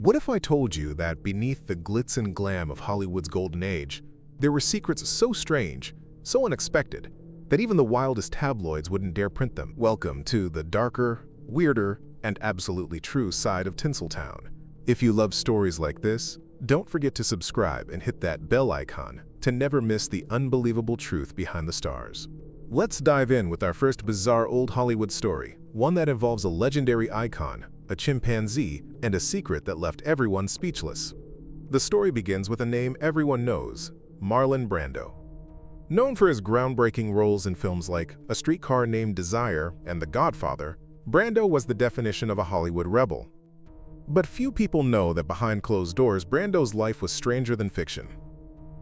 What if I told you that beneath the glitz and glam of Hollywood's golden age, there were secrets so strange, so unexpected, that even the wildest tabloids wouldn't dare print them? Welcome to the darker, weirder, and absolutely true side of Tinseltown. If you love stories like this, don't forget to subscribe and hit that bell icon to never miss the unbelievable truth behind the stars. Let's dive in with our first bizarre old Hollywood story, one that involves a legendary icon, a chimpanzee, and a secret that left everyone speechless. The story begins with a name everyone knows, Marlon Brando. Known for his groundbreaking roles in films like A Streetcar Named Desire and The Godfather, Brando was the definition of a Hollywood rebel. But few people know that behind closed doors, Brando's life was stranger than fiction.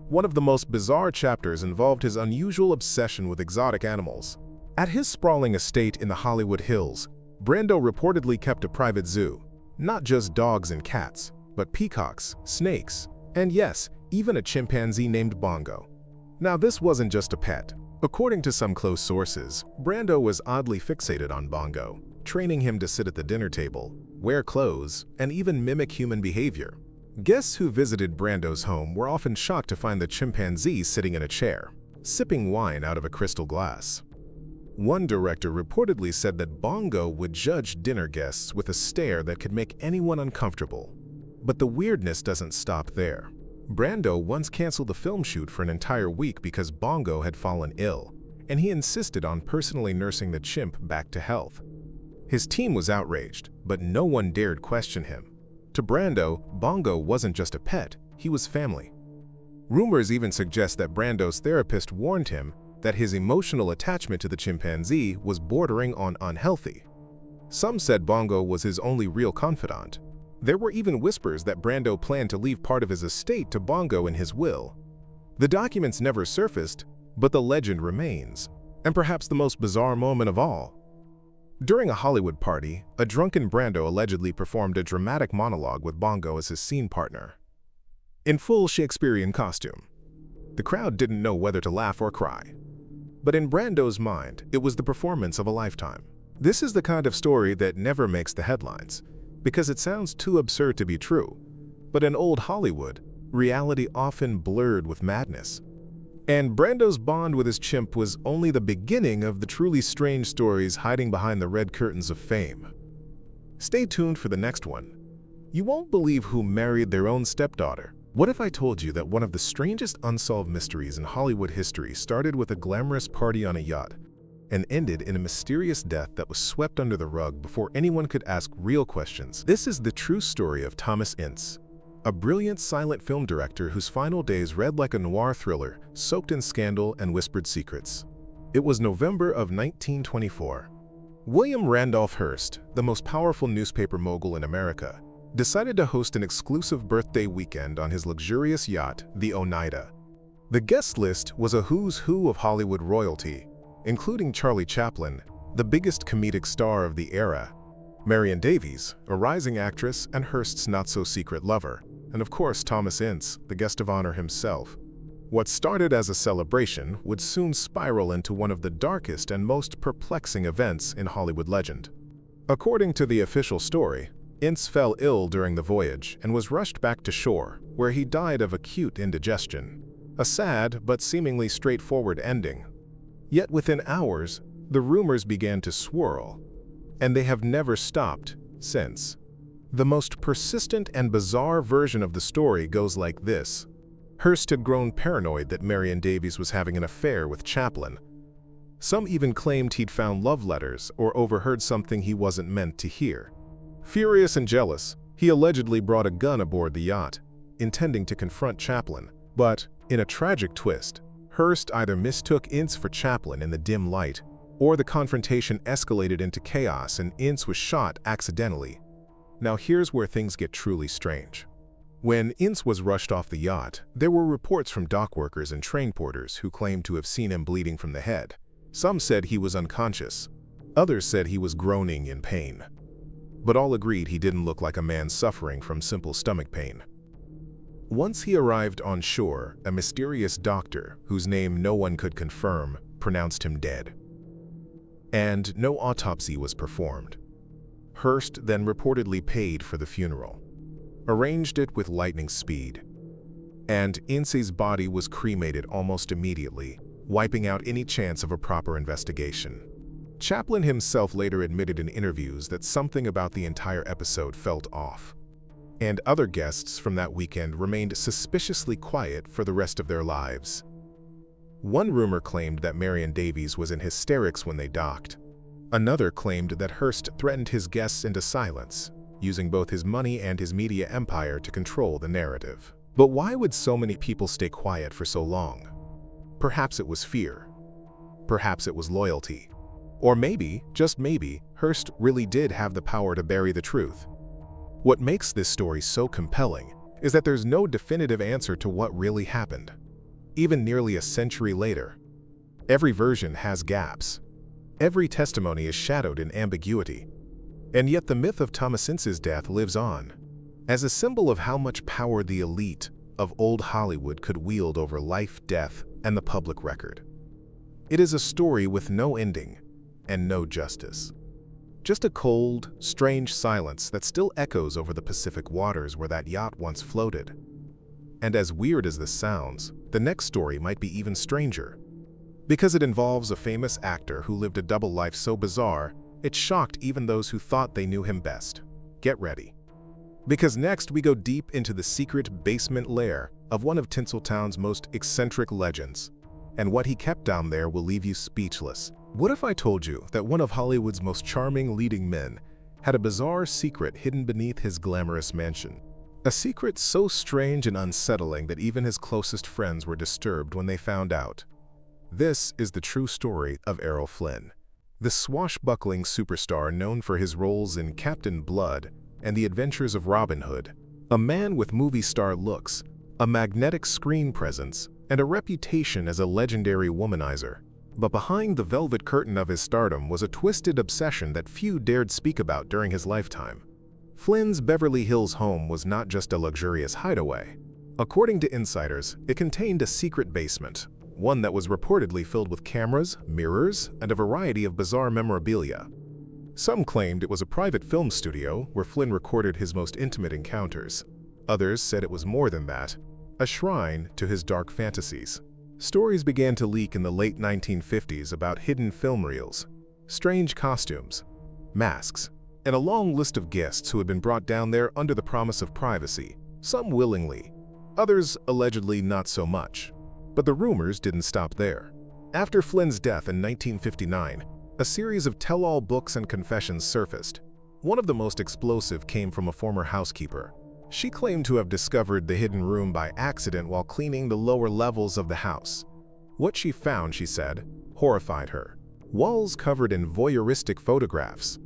One of the most bizarre chapters involved his unusual obsession with exotic animals. At his sprawling estate in the Hollywood Hills, Brando reportedly kept a private zoo, not just dogs and cats, but peacocks, snakes, and yes, even a chimpanzee named Bongo. Now, this wasn't just a pet. According to some close sources, Brando was oddly fixated on Bongo, training him to sit at the dinner table, wear clothes, and even mimic human behavior. Guests who visited Brando's home were often shocked to find the chimpanzee sitting in a chair, sipping wine out of a crystal glass. One director reportedly said that Bongo would judge dinner guests with a stare that could make anyone uncomfortable. But the weirdness doesn't stop there. Brando once canceled a film shoot for an entire week because Bongo had fallen ill, and he insisted on personally nursing the chimp back to health. His team was outraged, but no one dared question him. To Brando, Bongo wasn't just a pet, he was family. Rumors even suggest that Brando's therapist warned him that his emotional attachment to the chimpanzee was bordering on unhealthy. Some said Bongo was his only real confidant. There were even whispers that Brando planned to leave part of his estate to Bongo in his will. The documents never surfaced, but the legend remains, and perhaps the most bizarre moment of all. During a Hollywood party, a drunken Brando allegedly performed a dramatic monologue with Bongo as his scene partner, in full Shakespearean costume. The crowd didn't know whether to laugh or cry. But in Brando's mind, it was the performance of a lifetime. This is the kind of story that never makes the headlines, because it sounds too absurd to be true. But in old Hollywood, reality often blurred with madness. And Brando's bond with his chimp was only the beginning of the truly strange stories hiding behind the red curtains of fame. Stay tuned for the next one. You won't believe who married their own stepdaughter. What if I told you that one of the strangest unsolved mysteries in Hollywood history started with a glamorous party on a yacht and ended in a mysterious death that was swept under the rug before anyone could ask real questions? This is the true story of Thomas Ince, a brilliant silent film director whose final days read like a noir thriller, soaked in scandal and whispered secrets. It was November of 1924. William Randolph Hearst, the most powerful newspaper mogul in America, decided to host an exclusive birthday weekend on his luxurious yacht, the Oneida. The guest list was a who's who of Hollywood royalty, including Charlie Chaplin, the biggest comedic star of the era, Marion Davies, a rising actress and Hearst's not-so-secret lover, and of course Thomas Ince, the guest of honor himself. What started as a celebration would soon spiral into one of the darkest and most perplexing events in Hollywood legend. According to the official story, Ince fell ill during the voyage and was rushed back to shore, where he died of acute indigestion. A sad but seemingly straightforward ending. Yet within hours, the rumors began to swirl, and they have never stopped since. The most persistent and bizarre version of the story goes like this. Hearst had grown paranoid that Marion Davies was having an affair with Chaplin. Some even claimed he'd found love letters or overheard something he wasn't meant to hear. Furious and jealous, he allegedly brought a gun aboard the yacht, intending to confront Chaplin. But, in a tragic twist, Hearst either mistook Ince for Chaplin in the dim light, or the confrontation escalated into chaos and Ince was shot accidentally. Now here's where things get truly strange. When Ince was rushed off the yacht, there were reports from dock workers and train porters who claimed to have seen him bleeding from the head. Some said he was unconscious. Others said he was groaning in pain. But all agreed he didn't look like a man suffering from simple stomach pain. Once he arrived on shore, a mysterious doctor, whose name no one could confirm, pronounced him dead. And no autopsy was performed. Hearst then reportedly paid for the funeral. arranged it with lightning speed. And Ince's body was cremated almost immediately, wiping out any chance of a proper investigation. Chaplin himself later admitted in interviews that something about the entire episode felt off, and other guests from that weekend remained suspiciously quiet for the rest of their lives. One rumor claimed that Marion Davies was in hysterics when they docked. Another claimed that Hearst threatened his guests into silence, using both his money and his media empire to control the narrative. But why would so many people stay quiet for so long? Perhaps it was fear. Perhaps it was loyalty. Or maybe, just maybe, Hearst really did have the power to bury the truth. What makes this story so compelling is that there's no definitive answer to what really happened. Even nearly a century later, every version has gaps. Every testimony is shadowed in ambiguity. And yet the myth of Thomas Ince's death lives on, as a symbol of how much power the elite of old Hollywood could wield over life, death, and the public record. It is a story with no ending and no justice. Just a cold, strange silence that still echoes over the Pacific waters where that yacht once floated. And as weird as this sounds, the next story might be even stranger, because it involves a famous actor who lived a double life so bizarre, it shocked even those who thought they knew him best. Get ready. Because next we go deep into the secret basement lair of one of Tinseltown's most eccentric legends, and what he kept down there will leave you speechless. What if I told you that one of Hollywood's most charming leading men had a bizarre secret hidden beneath his glamorous mansion? A secret so strange and unsettling that even his closest friends were disturbed when they found out. This is the true story of Errol Flynn, the swashbuckling superstar known for his roles in Captain Blood and The Adventures of Robin Hood, a man with movie star looks, a magnetic screen presence, and a reputation as a legendary womanizer. But behind the velvet curtain of his stardom was a twisted obsession that few dared speak about during his lifetime. Flynn's Beverly Hills home was not just a luxurious hideaway. According to insiders, it contained a secret basement, one that was reportedly filled with cameras, mirrors, and a variety of bizarre memorabilia. Some claimed it was a private film studio where Flynn recorded his most intimate encounters. Others said it was more than that, a shrine to his dark fantasies. Stories began to leak in the late 1950s about hidden film reels, strange costumes, masks, and a long list of guests who had been brought down there under the promise of privacy, some willingly, others allegedly not so much. But the rumors didn't stop there. After Flynn's death in 1959, a series of tell-all books and confessions surfaced. One of the most explosive came from a former housekeeper. She claimed to have discovered the hidden room by accident while cleaning the lower levels of the house. What she found, she said, horrified her. Walls covered in voyeuristic photographs,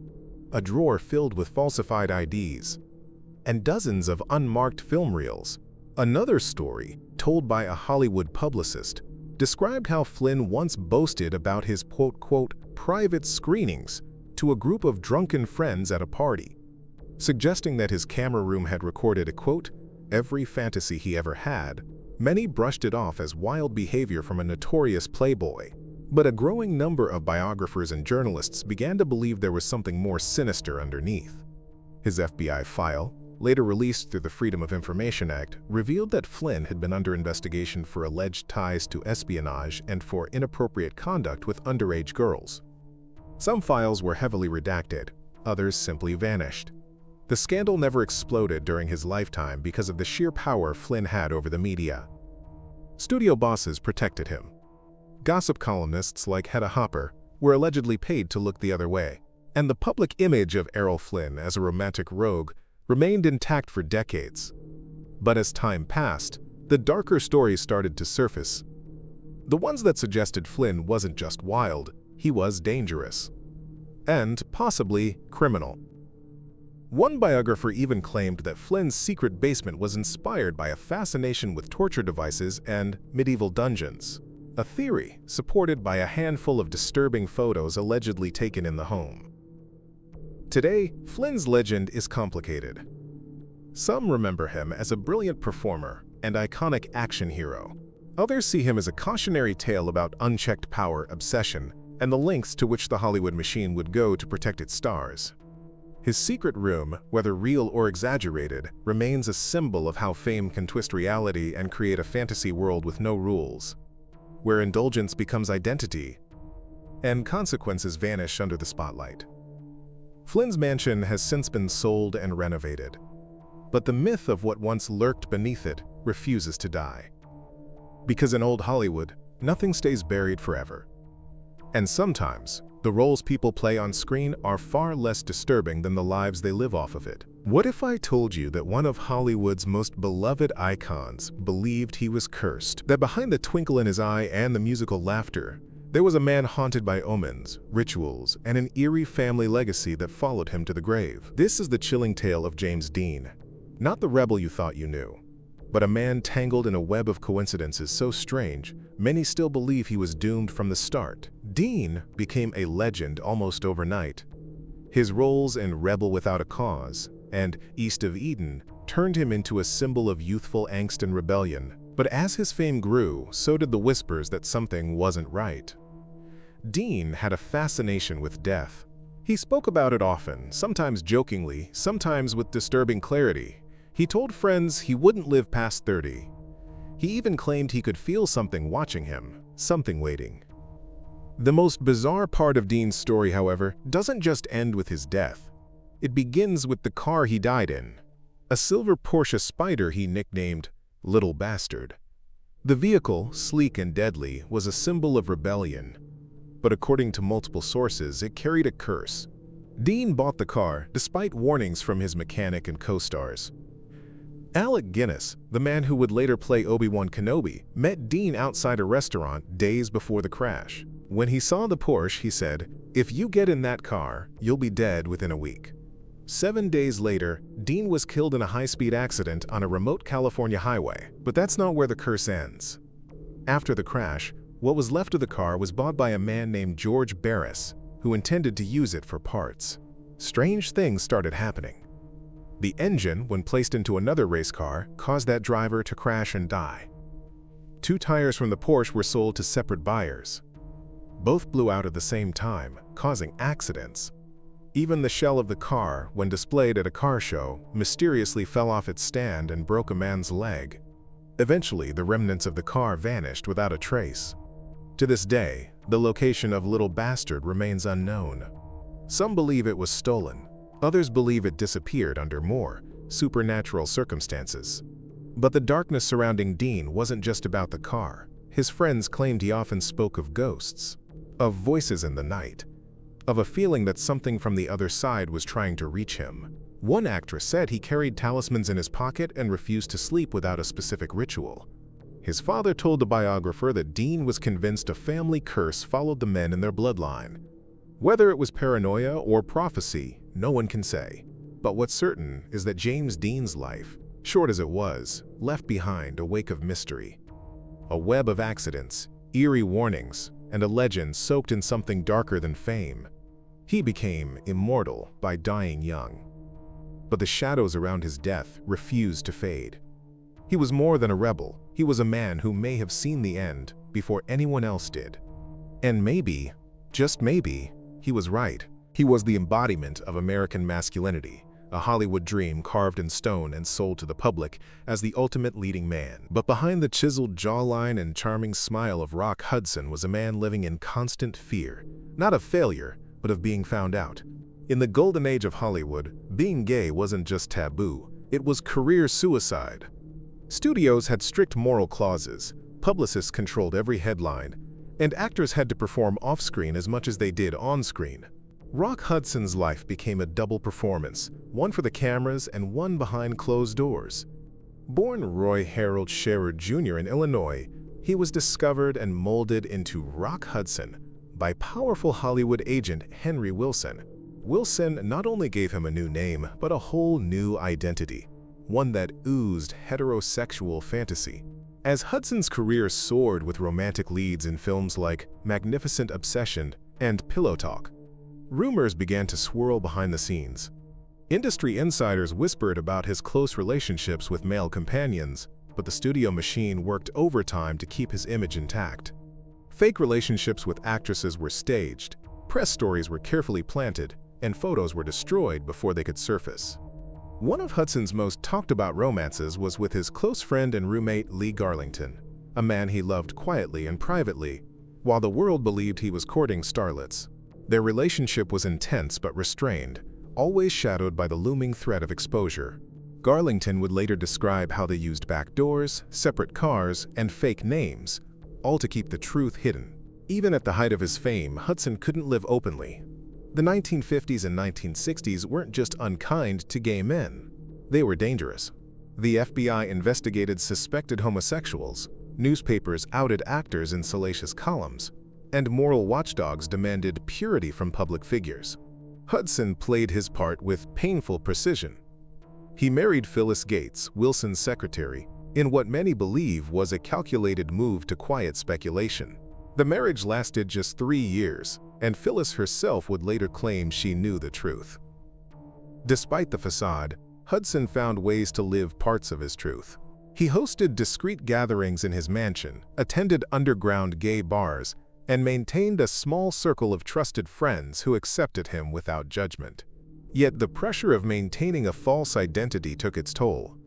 a drawer filled with falsified IDs, and dozens of unmarked film reels. Another story, told by a Hollywood publicist, described how Flynn once boasted about his quote-quote private screenings to a group of drunken friends at a party, suggesting that his camera room had recorded a quote, every fantasy he ever had. Many brushed it off as wild behavior from a notorious playboy, but a growing number of biographers and journalists began to believe there was something more sinister underneath. His FBI file, later released through the Freedom of Information Act, revealed that Flynn had been under investigation for alleged ties to espionage and for inappropriate conduct with underage girls. Some files were heavily redacted, others simply vanished. The scandal never exploded during his lifetime because of the sheer power Flynn had over the media. Studio bosses protected him. Gossip columnists like Hedda Hopper were allegedly paid to look the other way, and the public image of Errol Flynn as a romantic rogue remained intact for decades. But as time passed, the darker stories started to surface. The ones that suggested Flynn wasn't just wild, he was dangerous. And possibly criminal. One biographer even claimed that Flynn's secret basement was inspired by a fascination with torture devices and medieval dungeons, a theory supported by a handful of disturbing photos allegedly taken in the home. Today, Flynn's legend is complicated. Some remember him as a brilliant performer and iconic action hero. Others see him as a cautionary tale about unchecked power, obsession, and the lengths to which the Hollywood machine would go to protect its stars. His secret room, whether real or exaggerated, remains a symbol of how fame can twist reality and create a fantasy world with no rules, where indulgence becomes identity, and consequences vanish under the spotlight. Flynn's mansion has since been sold and renovated, but the myth of what once lurked beneath it refuses to die. Because in old Hollywood, nothing stays buried forever. And sometimes, the roles people play on screen are far less disturbing than the lives they live off of it. What if I told you that one of Hollywood's most beloved icons believed he was cursed? That behind the twinkle in his eye and the musical laughter, there was a man haunted by omens, rituals, and an eerie family legacy that followed him to the grave. This is the chilling tale of James Dean. Not the rebel you thought you knew, but a man tangled in a web of coincidences so strange, many still believe he was doomed from the start. Dean became a legend almost overnight. His roles in Rebel Without a Cause and East of Eden turned him into a symbol of youthful angst and rebellion. But as his fame grew, so did the whispers that something wasn't right. Dean had a fascination with death. He spoke about it often, sometimes jokingly, sometimes with disturbing clarity. He told friends he wouldn't live past 30. He even claimed he could feel something watching him, something waiting. The most bizarre part of Dean's story, however, doesn't just end with his death. It begins with the car he died in, a silver Porsche Spider he nicknamed Little Bastard. The vehicle, sleek and deadly, was a symbol of rebellion, but according to multiple sources, it carried a curse. Dean bought the car despite warnings from his mechanic and co-stars. Alec Guinness, the man who would later play Obi-Wan Kenobi, met Dean outside a restaurant days before the crash. When he saw the Porsche, he said, "If you get in that car, you'll be dead within a week." 7 days later, Dean was killed in a high-speed accident on a remote California highway. But that's not where the curse ends. After the crash, what was left of the car was bought by a man named George Barris, who intended to use it for parts. Strange things started happening. The engine, when placed into another race car, caused that driver to crash and die. 2 tires from the Porsche were sold to separate buyers. Both blew out at the same time, causing accidents. Even the shell of the car, when displayed at a car show, mysteriously fell off its stand and broke a man's leg. Eventually, the remnants of the car vanished without a trace. To this day, the location of Little Bastard remains unknown. Some believe it was stolen. Others believe it disappeared under more supernatural circumstances. But the darkness surrounding Dean wasn't just about the car. His friends claimed he often spoke of ghosts, of voices in the night, of a feeling that something from the other side was trying to reach him. One actress said he carried talismans in his pocket and refused to sleep without a specific ritual. His father told the biographer that Dean was convinced a family curse followed the men in their bloodline. Whether it was paranoia or prophecy, no one can say. But what's certain is that James Dean's life, short as it was, left behind a wake of mystery. A web of accidents, eerie warnings, and a legend soaked in something darker than fame. He became immortal by dying young. But the shadows around his death refused to fade. He was more than a rebel. He was a man who may have seen the end before anyone else did. And maybe, just maybe, he was right. He was the embodiment of American masculinity, a Hollywood dream carved in stone and sold to the public as the ultimate leading man. But behind the chiseled jawline and charming smile of Rock Hudson was a man living in constant fear, not of failure, but of being found out. In the golden age of Hollywood, being gay wasn't just taboo, it was career suicide. Studios had strict moral clauses, publicists controlled every headline, and actors had to perform off-screen as much as they did on-screen. Rock Hudson's life became a double performance, one for the cameras and one behind closed doors. Born Roy Harold Scherer Jr. in Illinois, he was discovered and molded into Rock Hudson by powerful Hollywood agent Henry Wilson. Wilson not only gave him a new name, but a whole new identity, one that oozed heterosexual fantasy. As Hudson's career soared with romantic leads in films like Magnificent Obsession and Pillow Talk, rumors began to swirl behind the scenes. Industry insiders whispered about his close relationships with male companions, but the studio machine worked overtime to keep his image intact. Fake relationships with actresses were staged, press stories were carefully planted, and photos were destroyed before they could surface. One of Hudson's most talked-about romances was with his close friend and roommate Lee Garlington, a man he loved quietly and privately, while the world believed he was courting starlets. Their relationship was intense but restrained, always shadowed by the looming threat of exposure. Garlington would later describe how they used back doors, separate cars, and fake names, all to keep the truth hidden. Even at the height of his fame, Hudson couldn't live openly. The 1950s and 1960s weren't just unkind to gay men. They were dangerous. The FBI investigated suspected homosexuals, newspapers outed actors in salacious columns, and moral watchdogs demanded purity from public figures. Hudson played his part with painful precision. He married Phyllis Gates, Wilson's secretary, in what many believe was a calculated move to quiet speculation. The marriage lasted just 3 years, and Phyllis herself would later claim she knew the truth. Despite the facade, Hudson found ways to live parts of his truth. He hosted discreet gatherings in his mansion, attended underground gay bars, and maintained a small circle of trusted friends who accepted him without judgment. Yet the pressure of maintaining a false identity took its toll.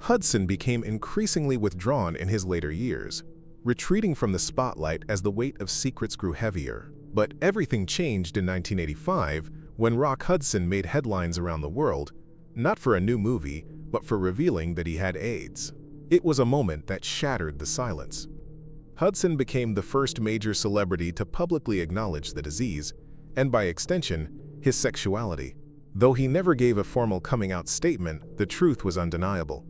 Hudson became increasingly withdrawn in his later years, retreating from the spotlight as the weight of secrets grew heavier. But everything changed in 1985 when Rock Hudson made headlines around the world, not for a new movie, but for revealing that he had AIDS. It was a moment that shattered the silence. Hudson became the first major celebrity to publicly acknowledge the disease, and by extension, his sexuality. Though he never gave a formal coming-out statement, the truth was undeniable.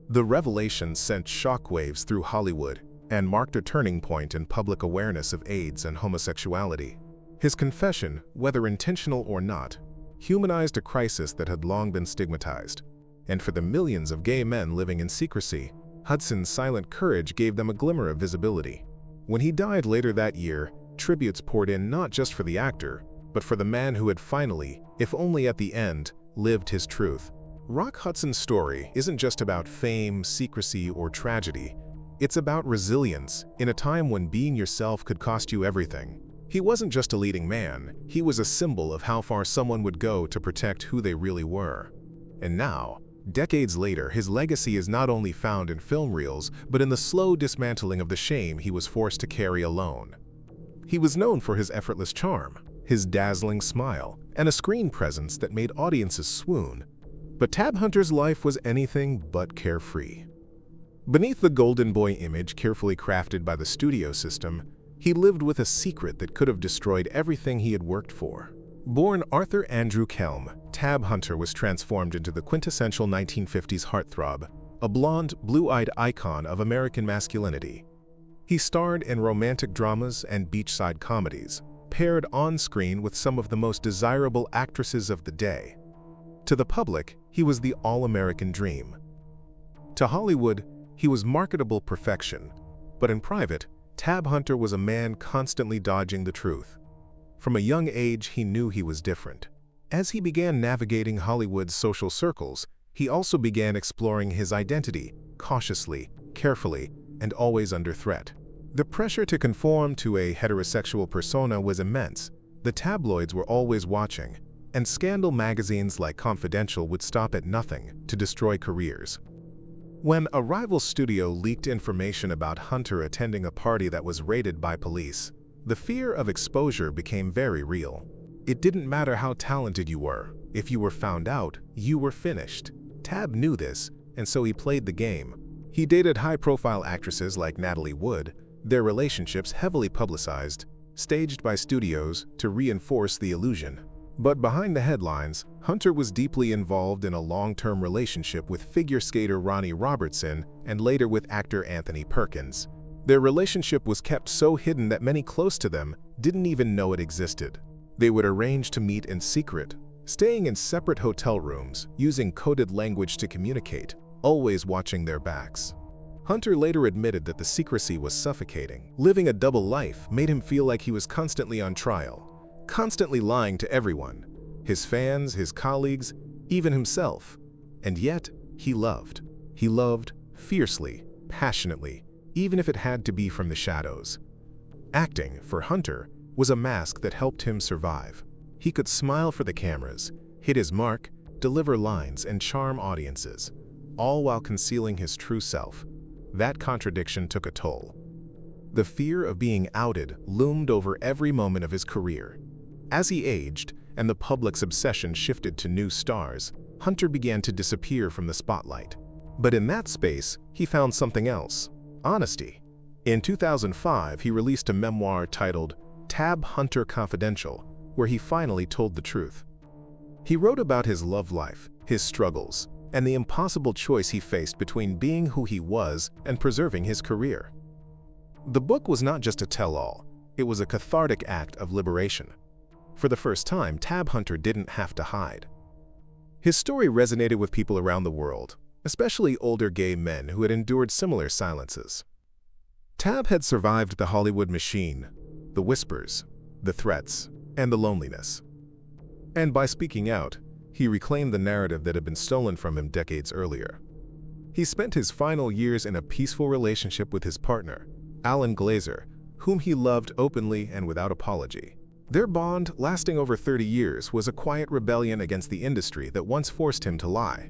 The revelation sent shockwaves through Hollywood and marked a turning point in public awareness of AIDS and homosexuality. His confession, whether intentional or not, humanized a crisis that had long been stigmatized. And for the millions of gay men living in secrecy, Hudson's silent courage gave them a glimmer of visibility. When he died later that year, tributes poured in not just for the actor, but for the man who had finally, if only at the end, lived his truth. Rock Hudson's story isn't just about fame, secrecy, or tragedy. It's about resilience in a time when being yourself could cost you everything. He wasn't just a leading man, he was a symbol of how far someone would go to protect who they really were. And now, decades later, his legacy is not only found in film reels, but in the slow dismantling of the shame he was forced to carry alone. He was known for his effortless charm, his dazzling smile, and a screen presence that made audiences swoon. But Tab Hunter's life was anything but carefree. Beneath the golden boy image carefully crafted by the studio system, he lived with a secret that could have destroyed everything he had worked for. Born Arthur Andrew Kelm, Tab Hunter was transformed into the quintessential 1950s heartthrob, a blonde, blue-eyed icon of American masculinity. He starred in romantic dramas and beachside comedies, paired on-screen with some of the most desirable actresses of the day. To the public, he was the all-American dream. To Hollywood, he was marketable perfection, but in private, Tab Hunter was a man constantly dodging the truth. From a young age, he knew he was different. As he began navigating Hollywood's social circles, he also began exploring his identity, cautiously, carefully, and always under threat. The pressure to conform to a heterosexual persona was immense. The tabloids were always watching, and scandal magazines like Confidential would stop at nothing to destroy careers. When a rival studio leaked information about Hunter attending a party that was raided by police, the fear of exposure became very real. It didn't matter how talented you were. If you were found out, you were finished. Tab knew this, and so he played the game. He dated high-profile actresses like Natalie Wood, their relationships heavily publicized, staged by studios to reinforce the illusion. But behind the headlines, Hunter was deeply involved in a long-term relationship with figure skater Ronnie Robertson and later with actor Anthony Perkins. Their relationship was kept so hidden that many close to them didn't even know it existed. They would arrange to meet in secret, staying in separate hotel rooms, using coded language to communicate, always watching their backs. Hunter later admitted that the secrecy was suffocating. Living a double life made him feel like he was constantly on trial, constantly lying to everyone, his fans, his colleagues, even himself. And yet, he loved. He loved fiercely, passionately, even if it had to be from the shadows. Acting, for Hunter, was a mask that helped him survive. He could smile for the cameras, hit his mark, deliver lines, and charm audiences, all while concealing his true self. That contradiction took a toll. The fear of being outed loomed over every moment of his career. As he aged, and the public's obsession shifted to new stars, Hunter began to disappear from the spotlight. But in that space, he found something else: honesty. In 2005, he released a memoir titled Tab Hunter Confidential, where he finally told the truth. He wrote about his love life, his struggles, and the impossible choice he faced between being who he was and preserving his career. The book was not just a tell-all, it was a cathartic act of liberation. For the first time, Tab Hunter didn't have to hide. His story resonated with people around the world, especially older gay men who had endured similar silences. Tab had survived the Hollywood machine, the whispers, the threats, and the loneliness. And by speaking out, he reclaimed the narrative that had been stolen from him decades earlier. He spent his final years in a peaceful relationship with his partner, Alan Glazer, whom he loved openly and without apology. Their bond, lasting over 30 years, was a quiet rebellion against the industry that once forced him to lie.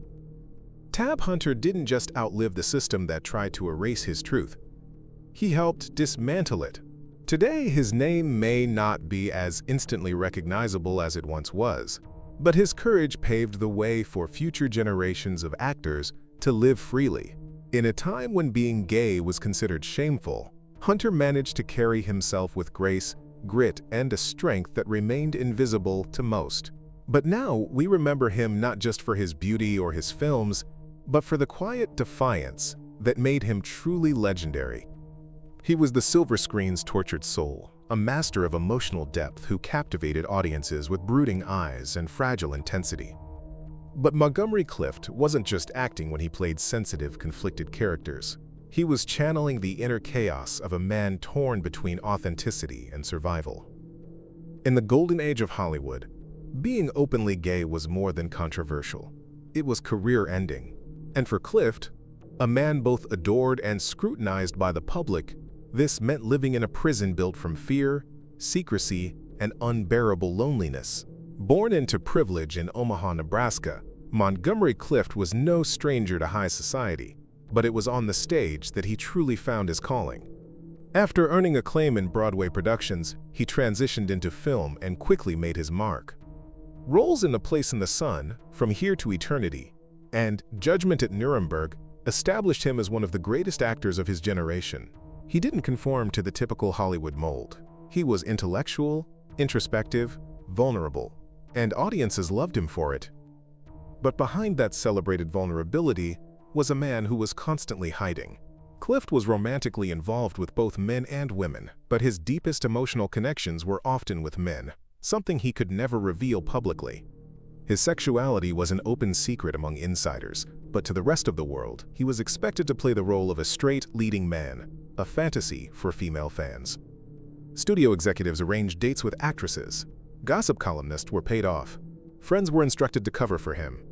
Tab Hunter didn't just outlive the system that tried to erase his truth. He helped dismantle it. Today, his name may not be as instantly recognizable as it once was, but his courage paved the way for future generations of actors to live freely. In a time when being gay was considered shameful, Hunter managed to carry himself with grace, grit, and a strength that remained invisible to most. But now we remember him not just for his beauty or his films, but for the quiet defiance that made him truly legendary. He was the silver screen's tortured soul, a master of emotional depth who captivated audiences with brooding eyes and fragile intensity. But Montgomery Clift wasn't just acting when he played sensitive, conflicted characters. He was channeling the inner chaos of a man torn between authenticity and survival. In the golden age of Hollywood, being openly gay was more than controversial. It was career-ending. And for Clift, a man both adored and scrutinized by the public, this meant living in a prison built from fear, secrecy, and unbearable loneliness. Born into privilege in Omaha, Nebraska, Montgomery Clift was no stranger to high society, but it was on the stage that he truly found his calling. After earning acclaim in Broadway productions, he transitioned into film and quickly made his mark. Roles in A Place in the Sun, From Here to Eternity, and Judgment at Nuremberg established him as one of the greatest actors of his generation. He didn't conform to the typical Hollywood mold. He was intellectual, introspective, vulnerable, and audiences loved him for it. But behind that celebrated vulnerability was a man who was constantly hiding. Clift was romantically involved with both men and women, but his deepest emotional connections were often with men, something he could never reveal publicly. His sexuality was an open secret among insiders, but to the rest of the world, he was expected to play the role of a straight leading man, a fantasy for female fans. Studio executives arranged dates with actresses. Gossip columnists were paid off. Friends were instructed to cover for him.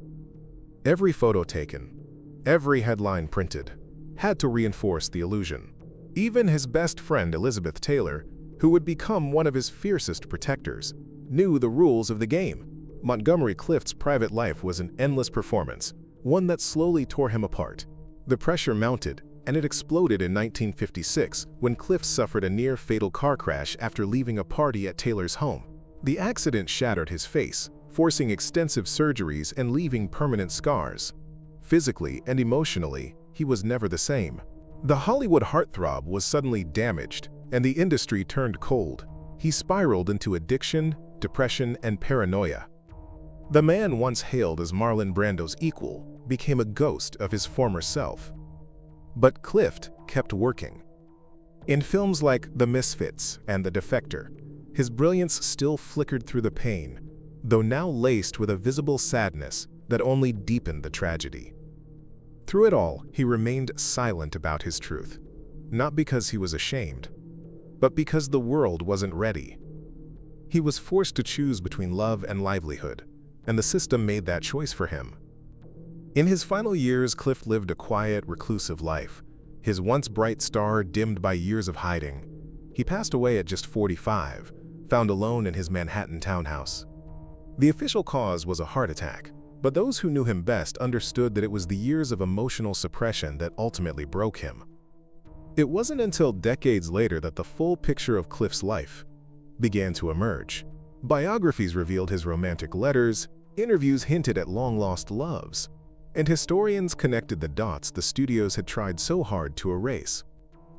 Every photo taken, every headline printed, had to reinforce the illusion. Even his best friend Elizabeth Taylor, who would become one of his fiercest protectors, knew the rules of the game. Montgomery Clift's private life was an endless performance, one that slowly tore him apart. The pressure mounted, and it exploded in 1956 when Clift suffered a near-fatal car crash after leaving a party at Taylor's home. The accident shattered his face, forcing extensive surgeries and leaving permanent scars. Physically and emotionally, he was never the same. The Hollywood heartthrob was suddenly damaged, and the industry turned cold. He spiraled into addiction, depression, and paranoia. The man once hailed as Marlon Brando's equal became a ghost of his former self. But Clift kept working. In films like The Misfits and The Defector, his brilliance still flickered through the pain, though now laced with a visible sadness that only deepened the tragedy. Through it all, he remained silent about his truth, not because he was ashamed, but because the world wasn't ready. He was forced to choose between love and livelihood, and the system made that choice for him. In his final years, Clift lived a quiet, reclusive life, his once bright star dimmed by years of hiding. He passed away at just 45, found alone in his Manhattan townhouse. The official cause was a heart attack, but those who knew him best understood that it was the years of emotional suppression that ultimately broke him. It wasn't until decades later that the full picture of Clift's life began to emerge. Biographies revealed his romantic letters, interviews hinted at long-lost loves, and historians connected the dots the studios had tried so hard to erase.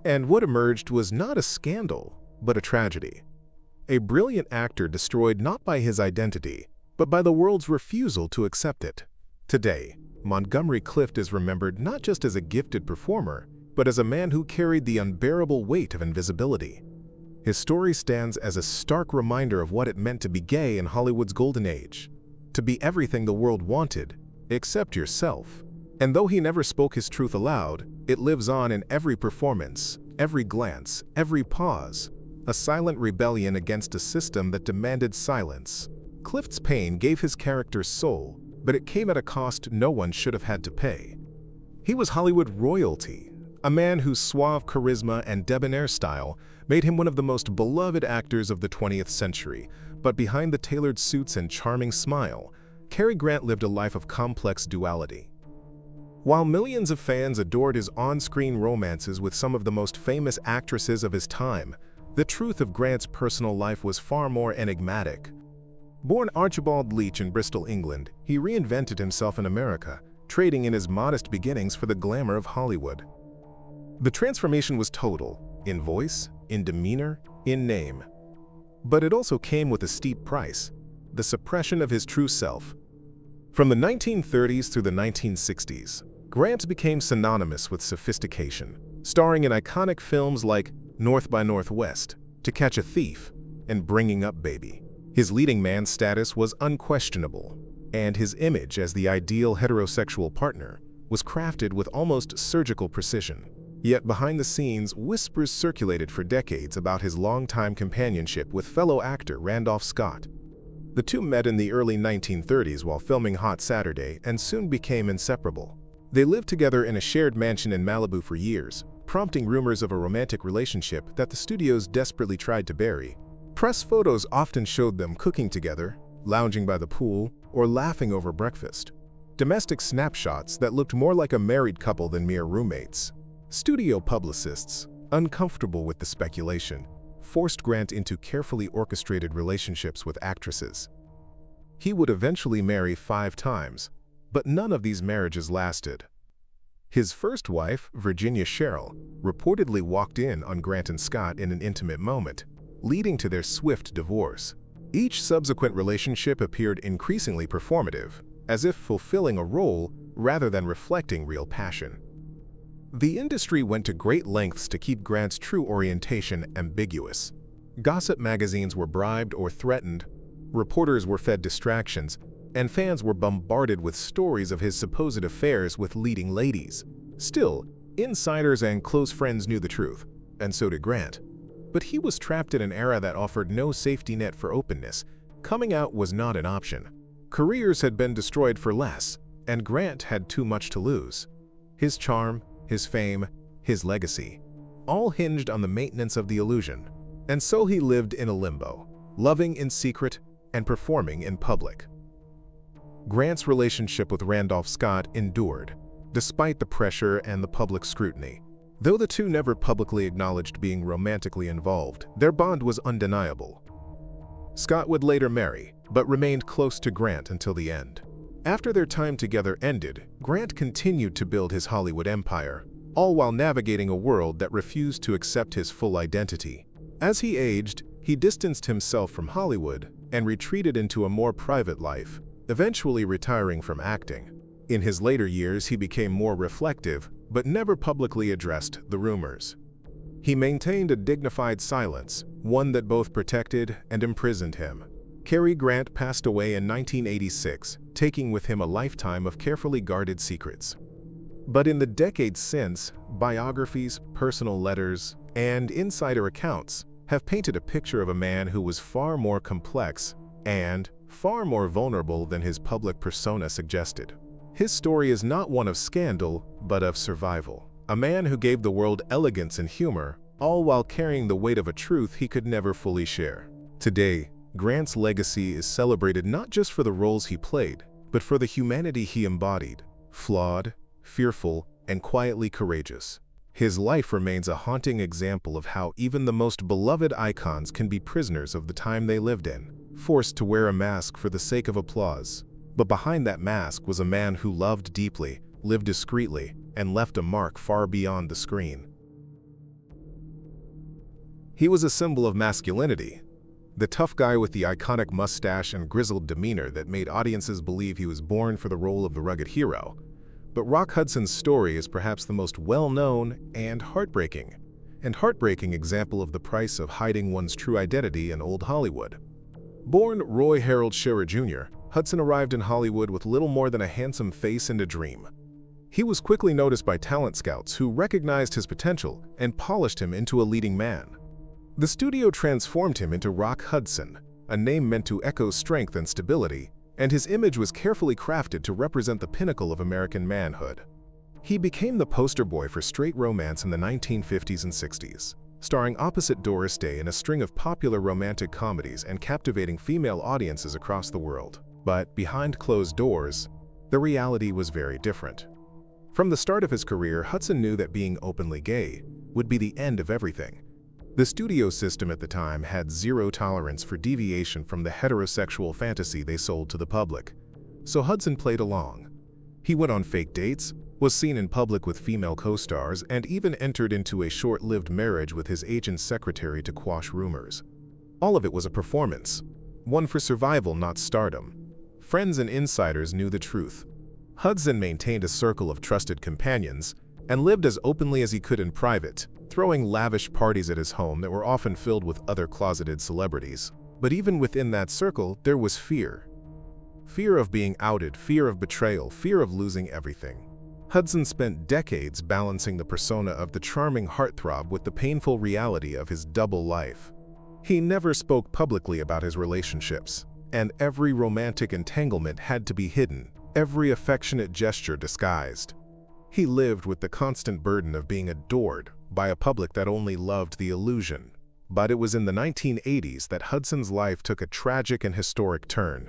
And what emerged was not a scandal, but a tragedy. A brilliant actor destroyed not by his identity, but by the world's refusal to accept it. Today, Montgomery Clift is remembered not just as a gifted performer, but as a man who carried the unbearable weight of invisibility. His story stands as a stark reminder of what it meant to be gay in Hollywood's golden age, to be everything the world wanted, except yourself. And though he never spoke his truth aloud, it lives on in every performance, every glance, every pause, a silent rebellion against a system that demanded silence. Clift's pain gave his character soul, but it came at a cost no one should have had to pay. He was Hollywood royalty, a man whose suave charisma and debonair style made him one of the most beloved actors of the 20th century, but behind the tailored suits and charming smile, Cary Grant lived a life of complex duality. While millions of fans adored his on-screen romances with some of the most famous actresses of his time, the truth of Grant's personal life was far more enigmatic. Born Archibald Leach in Bristol, England, he reinvented himself in America, trading in his modest beginnings for the glamour of Hollywood. The transformation was total, in voice, in demeanor, in name. But it also came with a steep price, the suppression of his true self. From the 1930s through the 1960s, Grant became synonymous with sophistication, starring in iconic films like North by Northwest, To Catch a Thief, and Bringing Up Baby. His leading man status was unquestionable, and his image as the ideal heterosexual partner was crafted with almost surgical precision. Yet behind the scenes, whispers circulated for decades about his longtime companionship with fellow actor Randolph Scott. The two met in the early 1930s while filming Hot Saturday and soon became inseparable. They lived together in a shared mansion in Malibu for years, prompting rumors of a romantic relationship that the studios desperately tried to bury. Press photos often showed them cooking together, lounging by the pool, or laughing over breakfast. Domestic snapshots that looked more like a married couple than mere roommates. Studio publicists, uncomfortable with the speculation, forced Grant into carefully orchestrated relationships with actresses. He would eventually marry 5 times, but none of these marriages lasted. His first wife, Virginia Sherrill, reportedly walked in on Grant and Scott in an intimate moment, leading to their swift divorce. Each subsequent relationship appeared increasingly performative, as if fulfilling a role rather than reflecting real passion. The industry went to great lengths to keep Grant's true orientation ambiguous. Gossip magazines were bribed or threatened, reporters were fed distractions, and fans were bombarded with stories of his supposed affairs with leading ladies. Still, insiders and close friends knew the truth, and so did Grant. But he was trapped in an era that offered no safety net for openness. Coming out was not an option. Careers had been destroyed for less, and Grant had too much to lose. His charm, his fame, his legacy, all hinged on the maintenance of the illusion. And so he lived in a limbo, loving in secret and performing in public. Grant's relationship with Randolph Scott endured, despite the pressure and the public scrutiny. Though the two never publicly acknowledged being romantically involved, their bond was undeniable. Scott would later marry, but remained close to Grant until the end. After their time together ended, Grant continued to build his Hollywood empire, all while navigating a world that refused to accept his full identity. As he aged, he distanced himself from Hollywood and retreated into a more private life, eventually retiring from acting. In his later years, he became more reflective, but never publicly addressed the rumors. He maintained a dignified silence, one that both protected and imprisoned him. Cary Grant passed away in 1986, taking with him a lifetime of carefully guarded secrets. But in the decades since, biographies, personal letters, and insider accounts have painted a picture of a man who was far more complex and far more vulnerable than his public persona suggested. His story is not one of scandal, but of survival. A man who gave the world elegance and humor, all while carrying the weight of a truth he could never fully share. Today, Grant's legacy is celebrated not just for the roles he played, but for the humanity he embodied, flawed, fearful, and quietly courageous. His life remains a haunting example of how even the most beloved icons can be prisoners of the time they lived in, forced to wear a mask for the sake of applause. But behind that mask was a man who loved deeply, lived discreetly, and left a mark far beyond the screen. He was a symbol of masculinity, the tough guy with the iconic mustache and grizzled demeanor that made audiences believe he was born for the role of the rugged hero. But Rock Hudson's story is perhaps the most well-known and heartbreaking example of the price of hiding one's true identity in old Hollywood. Born Roy Harold Scherer Jr., Hudson arrived in Hollywood with little more than a handsome face and a dream. He was quickly noticed by talent scouts who recognized his potential and polished him into a leading man. The studio transformed him into Rock Hudson, a name meant to echo strength and stability, and his image was carefully crafted to represent the pinnacle of American manhood. He became the poster boy for straight romance in the 1950s and 60s, starring opposite Doris Day in a string of popular romantic comedies and captivating female audiences across the world. But behind closed doors, the reality was very different. From the start of his career, Hudson knew that being openly gay would be the end of everything. The studio system at the time had zero tolerance for deviation from the heterosexual fantasy they sold to the public. So Hudson played along. He went on fake dates, was seen in public with female co-stars, and even entered into a short-lived marriage with his agent's secretary to quash rumors. All of it was a performance, one for survival, not stardom. Friends and insiders knew the truth. Hudson maintained a circle of trusted companions and lived as openly as he could in private, throwing lavish parties at his home that were often filled with other closeted celebrities. But even within that circle, there was fear. Fear of being outed, fear of betrayal, fear of losing everything. Hudson spent decades balancing the persona of the charming heartthrob with the painful reality of his double life. He never spoke publicly about his relationships, and every romantic entanglement had to be hidden, every affectionate gesture disguised. He lived with the constant burden of being adored by a public that only loved the illusion. But it was in the 1980s that Hudson's life took a tragic and historic turn.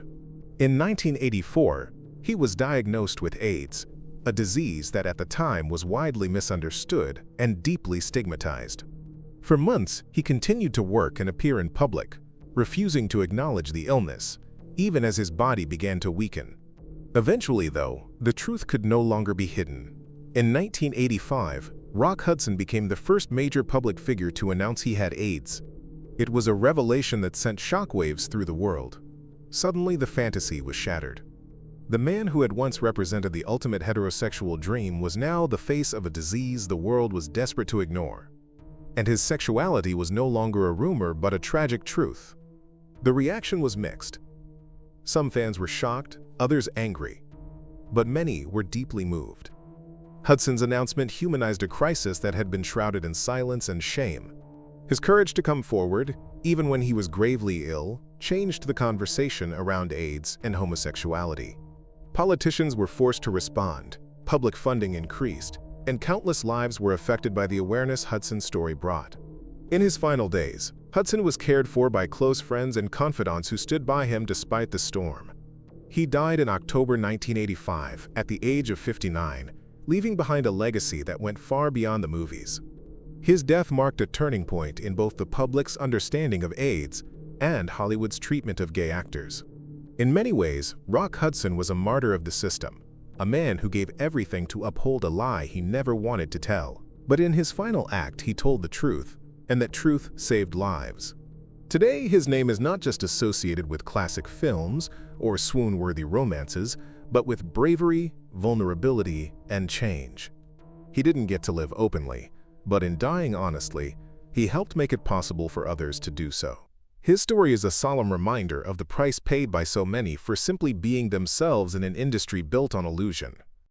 In 1984, he was diagnosed with AIDS, a disease that at the time was widely misunderstood and deeply stigmatized. For months, he continued to work and appear in public, refusing to acknowledge the illness, even as his body began to weaken. Eventually, though, the truth could no longer be hidden. In 1985, Rock Hudson became the first major public figure to announce he had AIDS. It was a revelation that sent shockwaves through the world. Suddenly, the fantasy was shattered. The man who had once represented the ultimate heterosexual dream was now the face of a disease the world was desperate to ignore. And his sexuality was no longer a rumor but a tragic truth. The reaction was mixed. Some fans were shocked, others angry, but many were deeply moved. Hudson's announcement humanized a crisis that had been shrouded in silence and shame. His courage to come forward, even when he was gravely ill, changed the conversation around AIDS and homosexuality. Politicians were forced to respond, public funding increased, and countless lives were affected by the awareness Hudson's story brought. In his final days, Hudson was cared for by close friends and confidants who stood by him despite the storm. He died in October 1985 at the age of 59, leaving behind a legacy that went far beyond the movies. His death marked a turning point in both the public's understanding of AIDS and Hollywood's treatment of gay actors. In many ways, Rock Hudson was a martyr of the system, a man who gave everything to uphold a lie he never wanted to tell. But in his final act, he told the truth, and that truth saved lives. Today, his name is not just associated with classic films or swoon-worthy romances, but with bravery, vulnerability, and change. He didn't get to live openly, but in dying honestly, he helped make it possible for others to do so. His story is a solemn reminder of the price paid by so many for simply being themselves in an industry built on illusion.